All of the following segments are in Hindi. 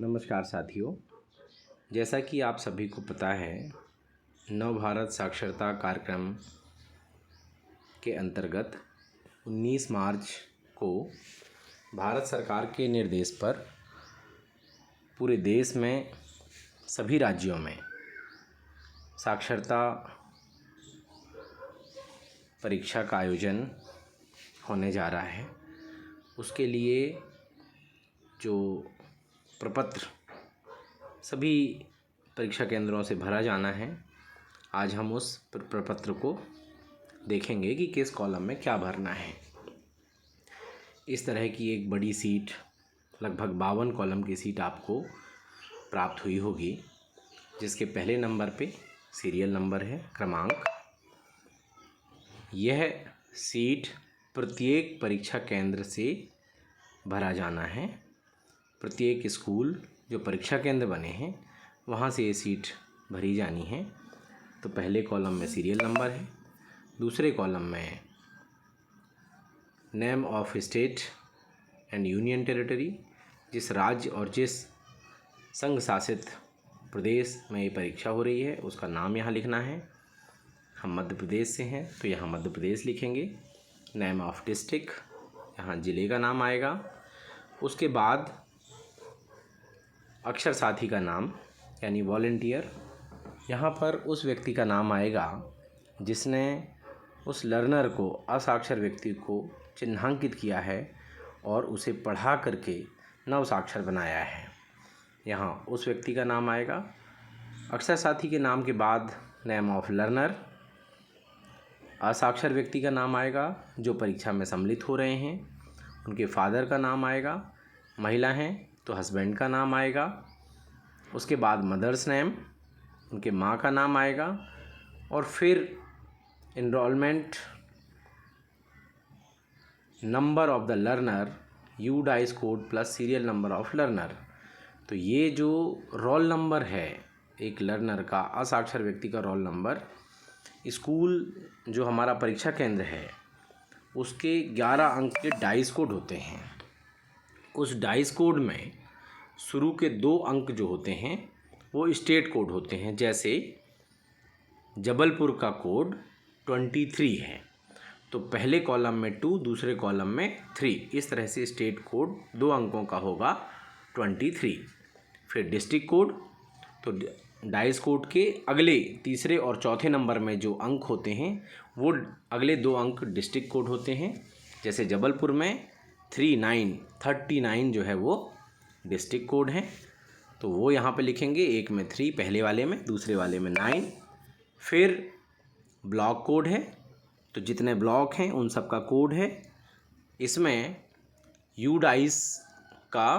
नमस्कार साथियों, जैसा कि आप सभी को पता है, नव भारत साक्षरता कार्यक्रम के अंतर्गत 19 मार्च को भारत सरकार के निर्देश पर पूरे देश में सभी राज्यों में साक्षरता परीक्षा का आयोजन होने जा रहा है। उसके लिए जो प्रपत्र सभी परीक्षा केंद्रों से भरा जाना है, आज हम उस प्रपत्र को देखेंगे कि किस कॉलम में क्या भरना है। इस तरह की एक बड़ी सीट, लगभग 52 कॉलम की सीट आपको प्राप्त हुई होगी, जिसके पहले नंबर पे सीरियल नंबर है, क्रमांक। यह सीट प्रत्येक परीक्षा केंद्र से भरा जाना है। प्रत्येक स्कूल जो परीक्षा केंद्र बने हैं वहाँ से ये सीट भरी जानी है। तो पहले कॉलम में सीरियल नंबर है, दूसरे कॉलम में name of state and union territory, जिस राज्य और जिस संघ शासित प्रदेश में ये परीक्षा हो रही है उसका नाम यहाँ लिखना है। हम मध्य प्रदेश से हैं तो यहाँ मध्य प्रदेश लिखेंगे। नेम ऑफ डिस्ट्रिक्ट, यहाँ ज़िले का नाम आएगा। उसके बाद अक्षर साथी का नाम यानी वॉलंटियर, यहाँ पर उस व्यक्ति का नाम आएगा जिसने उस लर्नर को, असाक्षर व्यक्ति को चिन्हांकित किया है और उसे पढ़ा करके नव साक्षर बनाया है। यहाँ उस व्यक्ति का नाम आएगा। अक्षर साथी के नाम के बाद नेम ऑफ लर्नर, असाक्षर व्यक्ति का नाम आएगा जो परीक्षा में सम्मिलित हो रहे हैं, उनके फादर का नाम आएगा। महिला हैं तो हस्बैंड का नाम आएगा। उसके बाद मदर्स नेम, उनके माँ का नाम आएगा। और फिर enrolment number of the learner, U DISE code plus serial number of learner. तो ये जो रोल नंबर है एक लर्नर का, असाक्षर व्यक्ति का रोल नंबर, स्कूल जो हमारा परीक्षा केंद्र है उसके 11 अंक के डाइस कोड होते हैं। उस डाइस कोड में शुरू के 2 अंक जो होते हैं वो स्टेट कोड होते हैं। जैसे जबलपुर का कोड 23 है तो पहले कॉलम में 2, दूसरे कॉलम में 3, इस तरह से स्टेट कोड 2 अंकों का होगा 23। फिर डिस्ट्रिक्ट कोड, तो डाइस कोड के अगले तीसरे और चौथे नंबर में जो अंक होते हैं वो अगले 2 अंक डिस्ट्रिक्ट कोड होते हैं। जैसे जबलपुर में 39 जो है वो डिस्ट्रिक्ट कोड है, तो वो यहाँ पे लिखेंगे। एक में 3 पहले वाले में, दूसरे वाले में 9। फिर ब्लॉक कोड है, तो जितने ब्लॉक हैं उन सब का कोड है। इसमें यू डाइस का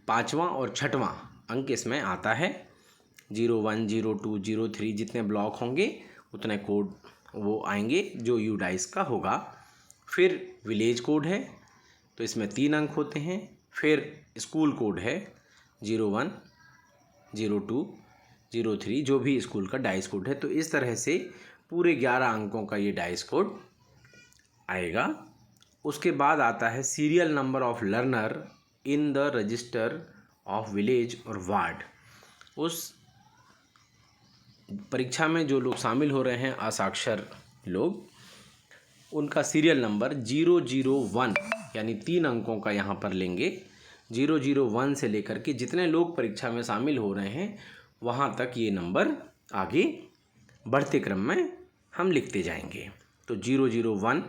5वां और 6वां अंक इसमें आता है। 01, 02, 03 जितने ब्लॉक होंगे उतने कोड वो आएंगे जो यू डाइस का होगा। फिर विलेज कोड है तो इसमें 3 अंक होते हैं। फिर स्कूल कोड है 01, 02, 03, जो भी स्कूल का डाइस कोड है। तो इस तरह से पूरे 11 अंकों का ये डाइस कोड आएगा। उसके बाद आता है serial number of learner in the register of village और वार्ड। उस परीक्षा में जो लोग शामिल हो रहे हैं असाक्षर लोग, उनका सीरियल नंबर 001 यानी 3 अंकों का यहाँ पर लेंगे। 001 से लेकर के जितने लोग परीक्षा में शामिल हो रहे हैं वहाँ तक ये नंबर आगे बढ़ते क्रम में हम लिखते जाएंगे। तो 001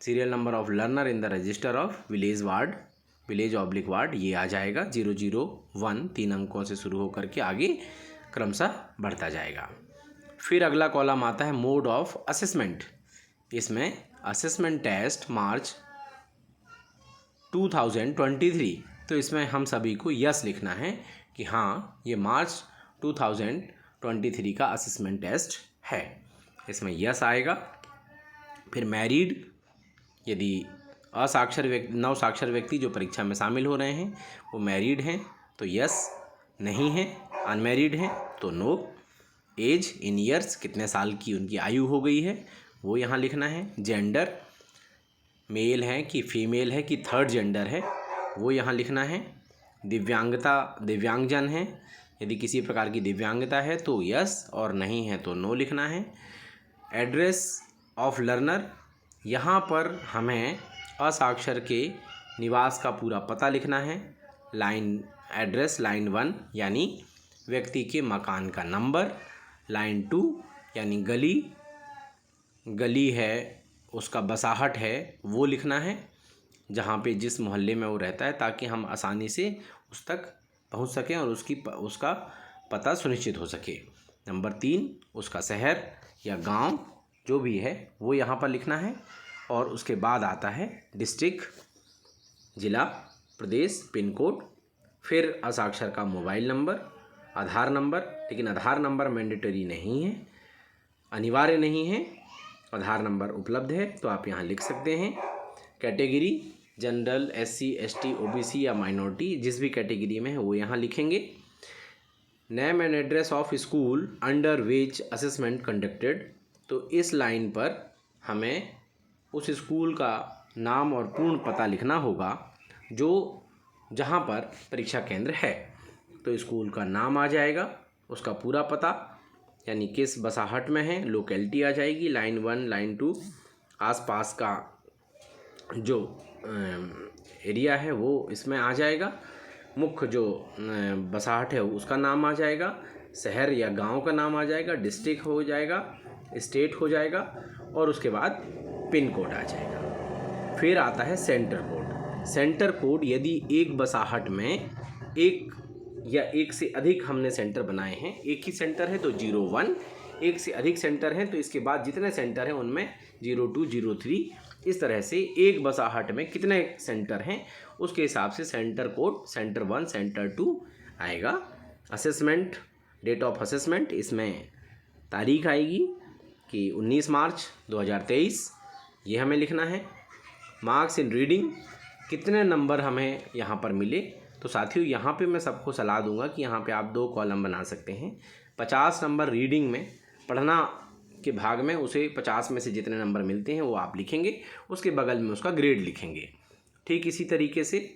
serial number of learner in the register of village ward, village oblique ward, ये आ जाएगा। 001 3 अंकों से शुरू होकर के आगे क्रमशः बढ़ता जाएगा। फिर अगला कॉलम आता है मोड ऑफ असेसमेंट। इसमें असेसमेंट टेस्ट मार्च 2023, तो इसमें हम सभी को यस लिखना है कि हाँ ये मार्च 2023 का असेसमेंट टेस्ट है, इसमें यस आएगा। फिर मैरिड, यदि असाक्षर व्यक्ति, नव साक्षर व्यक्ति जो परीक्षा में शामिल हो रहे हैं वो मैरिड हैं तो यस, नहीं है अनमैरिड हैं तो नो। एज इन ईयर्स, कितने साल की उनकी आयु हो गई है वो यहाँ लिखना है। जेंडर, मेल है कि फीमेल है कि थर्ड जेंडर है वो यहाँ लिखना है। दिव्यांगजन हैं, यदि किसी प्रकार की दिव्यांगता है तो यस, और नहीं है तो नो लिखना है। एड्रेस ऑफ लर्नर, यहाँ पर हमें असाक्षर के निवास का पूरा पता लिखना है। लाइन 1 यानी व्यक्ति के मकान का नंबर, लाइन 2 यानी गली है, उसका बसाहट है वो लिखना है, जहाँ पे जिस मोहल्ले में वो रहता है, ताकि हम आसानी से उस तक पहुँच सकें और उसका पता सुनिश्चित हो सके। नंबर 3 उसका शहर या गांव जो भी है वो यहाँ पर लिखना है। और उसके बाद आता है डिस्ट्रिक्ट, ज़िला, प्रदेश, पिन कोड, फिर असाक्षर का मोबाइल नंबर, आधार नंबर, लेकिन आधार नंबर मैंडेटरी नहीं है, अनिवार्य नहीं है। आधार नंबर उपलब्ध है तो आप यहाँ लिख सकते हैं। Category general, SC ST OBC या माइनॉरिटी, जिस भी कैटेगरी में है वो यहाँ लिखेंगे। Name and address of school under which assessment conducted, तो इस लाइन पर हमें उस स्कूल का नाम और पूर्ण पता लिखना होगा जो जहाँ पर परीक्षा केंद्र है। तो स्कूल का नाम आ जाएगा, उसका पूरा पता यानी किस बसाहट में है, लोकेलिटी आ जाएगी। लाइन 1 लाइन 2 आसपास का जो एरिया है वो इसमें आ जाएगा। मुख्य जो बसाहट है उसका नाम आ जाएगा, शहर या गांव का नाम आ जाएगा, डिस्ट्रिक्ट हो जाएगा, स्टेट हो जाएगा, और उसके बाद पिन कोड आ जाएगा। फिर आता है सेंटर कोड। सेंटर कोड यदि एक बसाहट में एक या एक से अधिक हमने सेंटर बनाए हैं, एक ही सेंटर है तो 01, एक से अधिक सेंटर हैं तो इसके बाद जितने सेंटर हैं उनमें 02, 03, इस तरह से एक बसाहट में कितने सेंटर हैं उसके हिसाब से सेंटर कोड सेंटर 1, सेंटर 2 आएगा। असेसमेंट, डेट ऑफ असेसमेंट, इसमें तारीख आएगी कि 19 मार्च 2023, ये हमें लिखना है। मार्क्स इन रीडिंग, कितने नंबर हमें यहाँ पर मिले, तो साथियों यहाँ पे मैं सबको सलाह दूंगा कि यहाँ पे आप 2 कॉलम बना सकते हैं। 50 नंबर रीडिंग में, पढ़ना के भाग में, उसे 50 में से जितने नंबर मिलते हैं वो आप लिखेंगे, उसके बगल में उसका ग्रेड लिखेंगे। ठीक इसी तरीके से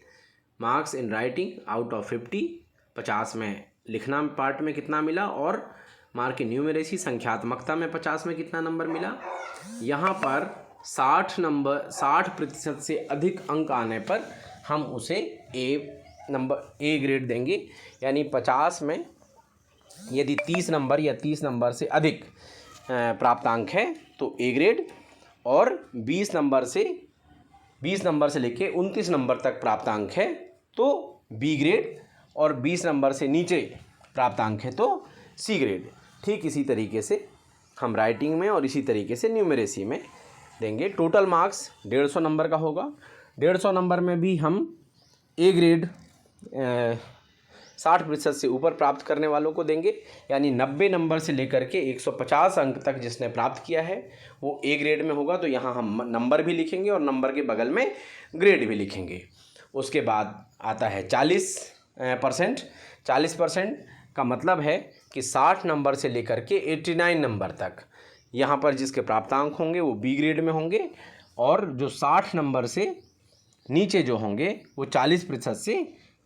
marks in writing out of 50, 50 में लिखना पार्ट में कितना मिला, और मार्क इन न्यूमेरेसी, संख्यात्मकता में 50 में कितना नंबर मिला। यहाँ पर 60% से अधिक अंक आने पर हम उसे ए ग्रेड देंगे, यानी 50 में यदि 30 नंबर या 30 नंबर से अधिक प्राप्तांक है तो ए ग्रेड, और 20 नंबर से लेके 29 नंबर तक प्राप्तांक है तो बी ग्रेड, और 20 नंबर से नीचे प्राप्तांक है तो सी ग्रेड। ठीक इसी तरीके से हम राइटिंग में और इसी तरीके से न्यूमेरेसी में देंगे। टोटल मार्क्स 150 नंबर का होगा। 150 नंबर में भी हम ए ग्रेड 60% से ऊपर प्राप्त करने वालों को देंगे, यानी 90 नंबर से लेकर के 150 अंक तक जिसने प्राप्त किया है वो ए ग्रेड में होगा। तो यहाँ हम नंबर भी लिखेंगे और नंबर के बगल में ग्रेड भी लिखेंगे। उसके बाद आता है 40%। 40% का मतलब है कि 60 नंबर से लेकर के 89 नंबर तक यहाँ पर जिसके प्राप्तांक होंगे वो बी ग्रेड में होंगे, और जो 60 नंबर से नीचे जो होंगे वो 40% से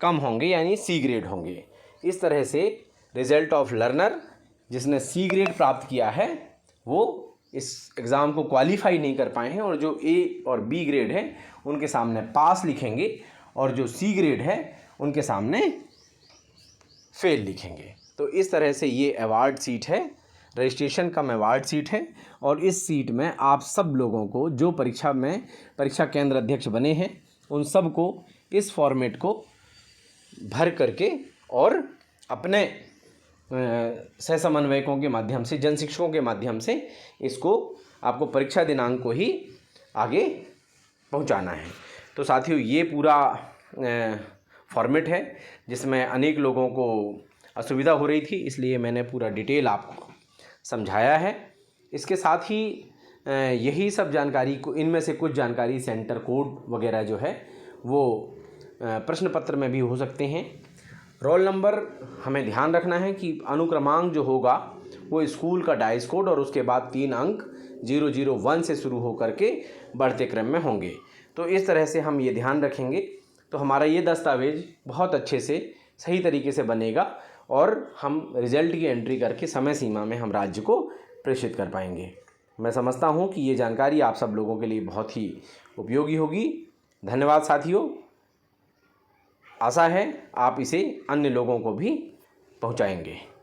कम होंगे, यानी सी ग्रेड होंगे। इस तरह से रिजल्ट ऑफ लर्नर जिसने सी ग्रेड प्राप्त किया है वो इस एग्ज़ाम को क्वालिफाई नहीं कर पाए हैं, और जो ए और बी ग्रेड है उनके सामने पास लिखेंगे, और जो सी ग्रेड है उनके सामने फेल लिखेंगे। तो इस तरह से ये अवार्ड सीट है, रजिस्ट्रेशन कम अवार्ड सीट है, और इस सीट में आप सब लोगों को जो परीक्षा केंद्र अध्यक्ष बने हैं उन सब को इस फॉर्मेट को भर करके और अपने सहसमन्वयकों के माध्यम से, जन शिक्षकों के माध्यम से इसको आपको परीक्षा दिनांक को ही आगे पहुंचाना है। तो साथियों ये पूरा फॉर्मेट है जिसमें अनेक लोगों को असुविधा हो रही थी, इसलिए मैंने पूरा डिटेल आपको समझाया है। इसके साथ ही यही सब जानकारी को, इनमें से कुछ जानकारी सेंटर कोड वगैरह जो है वो प्रश्न पत्र में भी हो सकते हैं। रोल नंबर हमें ध्यान रखना है कि अनुक्रमांक जो होगा वो स्कूल का डाइस कोड और उसके बाद 3 अंक 001 से शुरू होकर के बढ़ते क्रम में होंगे। तो इस तरह से हम ये ध्यान रखेंगे तो हमारा ये दस्तावेज़ बहुत अच्छे से सही तरीके से बनेगा और हम रिज़ल्ट की एंट्री करके समय सीमा में हम राज्य को प्रेषित कर पाएंगे। मैं समझता हूँ कि ये जानकारी आप सब लोगों के लिए बहुत ही उपयोगी होगी। धन्यवाद साथियों। आशा है आप इसे अन्य लोगों को भी पहुँचाएंगे।